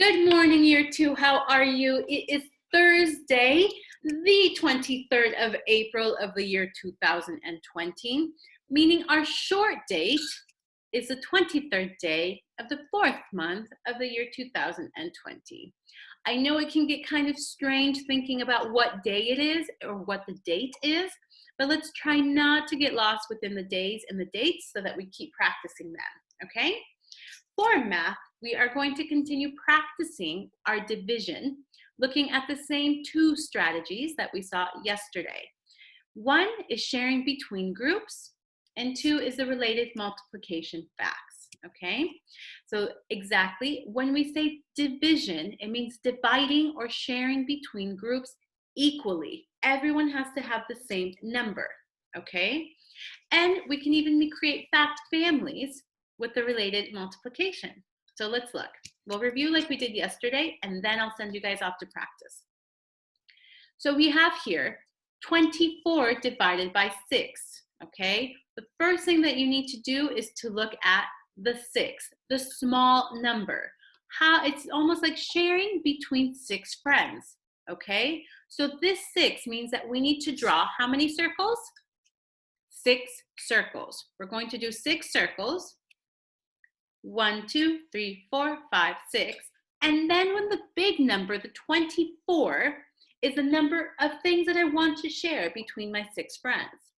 Good morning, year two. How are you? It is Thursday, the 23rd of April of the year 2020, meaning our short date is the 23rd day of the fourth month of the year 2020. I know it can get kind of strange thinking about what day it is or what the date is, but let's try not to get lost within the days and the dates so that we keep practicing them, okay? For math, we are going to continue practicing our division, looking at the same two strategies that we saw yesterday. One is sharing between groups, and two is the related multiplication facts, okay? So exactly, when we say division, it means dividing or sharing between groups equally. Everyone has to have the same number, okay? And we can even create fact families with the related multiplication. So let's look. We'll review like we did yesterday, and then I'll send you guys off to practice. So we have here 24 divided by 6, okay? The first thing that you need to do is to look at the 6, the small number. How it's almost like sharing between 6 friends, okay? So this 6 means that we need to draw how many circles? 6 circles. We're going to do 6 circles. 1, 2, 3, 4, 5, 6. And then when the big number, the 24, is the number of things that I want to share between my 6 friends.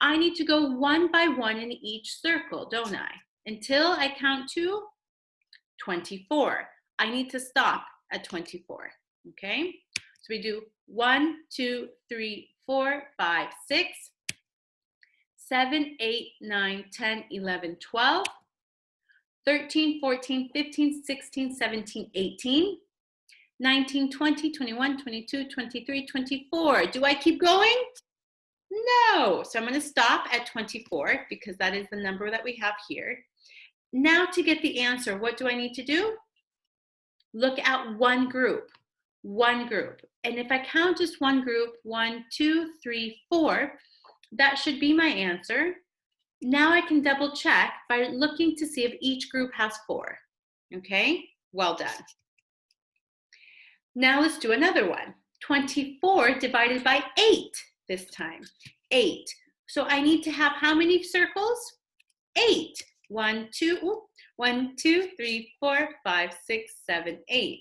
I need to go one by one in each circle, don't I? Until I count to 24. I need to stop at 24, okay? So we do 1, 2, 3, 4, 5, 6, 7, 8, 9, 10, 11, 12. 13, 14, 15, 16, 17, 18, 19, 20, 21, 22, 23, 24. Do I keep going? No. So I'm going to stop at 24 because that is the number that we have here. Now to get the answer, what do I need to do? Look at one group. And if I count just one group, 1, 2, 3, 4, that should be my answer. Now I can double check by looking to see if each group has 4, okay? Well done. Now let's do another one. 24 divided by 8 this time, 8. So I need to have how many circles? 8. 1, 2, 3, 4, 5, 6, 7, 8.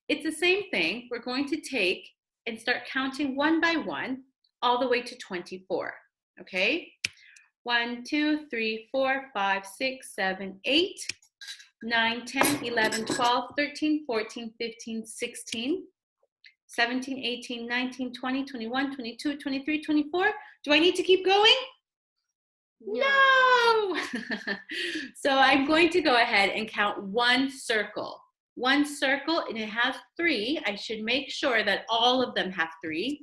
It's the same thing. We're going to take and start counting one by one all the way to 24, okay? 1, 2, 3, 4, 5, 6, 7, 8, 9, 10, 11, 12, 13, 14, 15, 16, 17, 18, 19, 20, 21, 22, 23, 24. Do I need to keep going? No! So I'm going to go ahead and count one circle. One circle, and it has 3. I should make sure that all of them have 3,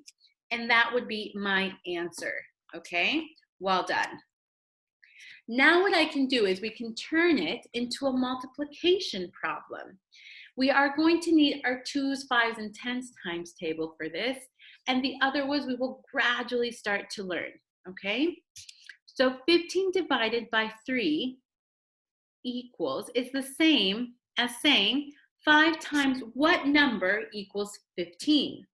and that would be my answer, okay? Well done. Now what I can do is we can turn it into a multiplication problem. We are going to need our 2's, 5's, and 10's times table for this, and the other ones we will gradually start to learn, okay? So 15 divided by 3 equals is the same as saying 5 times what number equals 15,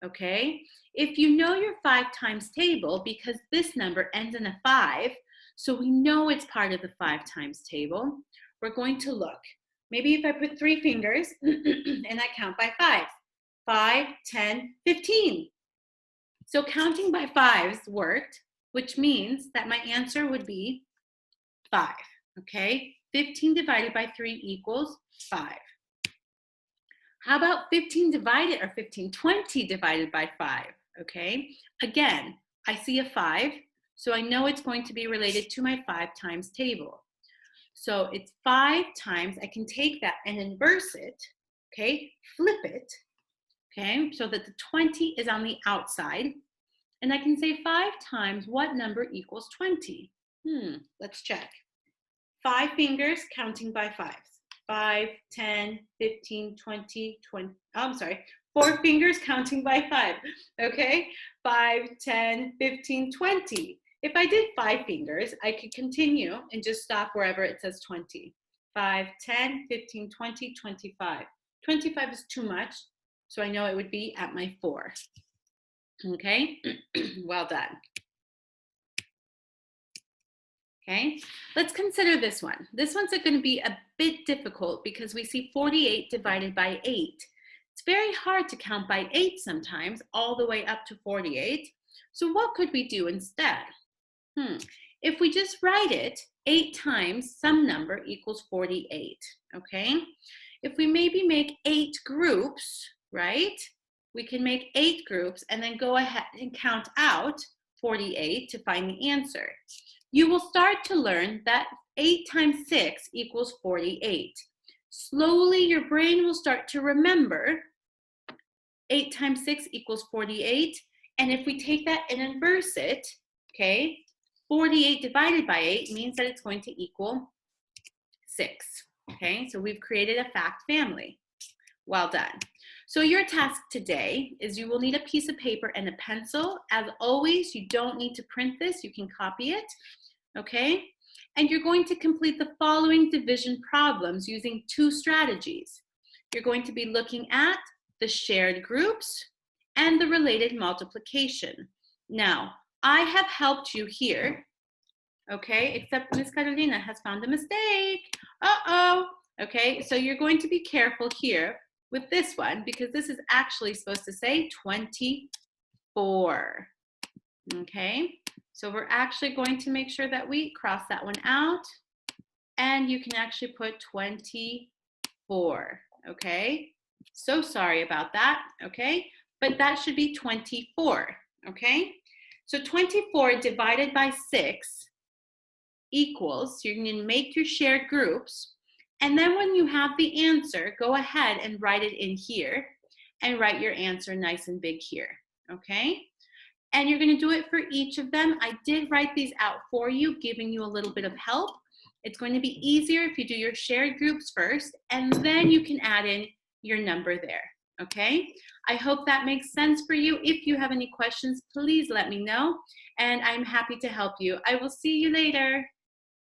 okay? If you know your 5 times table, because this number ends in a 5, so we know it's part of the 5 times table, we're going to look. Maybe if I put 3 fingers and I count by 5. 5, 10, 15. So counting by 5s worked, which means that my answer would be 5, okay? 15 divided by 3 equals 5. How about 20 divided by 5, okay? Again, I see a 5, so I know it's going to be related to my 5 times table. So it's 5 times, I can take that and inverse it, okay? Flip it, okay? So that the 20 is on the outside. And I can say 5 times what number equals 20? Let's check. 5 fingers counting by 5s. 5, 10, 15, 20, 20, I'm sorry, 4 fingers counting by 5, okay? 5, 10, 15, 20. If I did 5 fingers, I could continue and just stop wherever it says 20. 5, 10, 15, 20, 25. 25 is too much, so I know it would be at my 4. Okay, well done. Okay, let's consider this one. This one's going to be a bit difficult because we see 48 divided by 8. It's very hard to count by 8 sometimes, all the way up to 48. So what could we do instead? If we just write it, 8 times some number equals 48, okay? If we maybe make 8 groups, right? We can make 8 groups and then go ahead and count out 48 to find the answer. You will start to learn that 8 times 6 equals 48. Slowly, your brain will start to remember 8 times 6 equals 48. And if we take that and inverse it, okay, 48 divided by 8 means that it's going to equal 6. Okay, so we've created a fact family. Well done. So your task today is you will need a piece of paper and a pencil. As always, you don't need to print this. You can copy it. Okay, and you're going to complete the following division problems using 2 strategies. You're going to be looking at the shared groups and the related multiplication. Now, I have helped you here, okay, except Miss Carolina has found a mistake. Uh-oh. Okay, so you're going to be careful here with this one because this is actually supposed to say 24. Okay, so we're actually going to make sure that we cross that one out, and you can actually put 24, okay? So sorry about that, okay? But that should be 24, okay? So 24 divided by 6 equals, you're going to make your shared groups, and then when you have the answer, go ahead and write it in here, and write your answer nice and big here, okay? And you're going to do it for each of them. I did write these out for you, giving you a little bit of help. It's going to be easier if you do your shared groups first, and then you can add in your number there, okay? I hope that makes sense for you. If you have any questions, please let me know, and I'm happy to help you. I will see you later.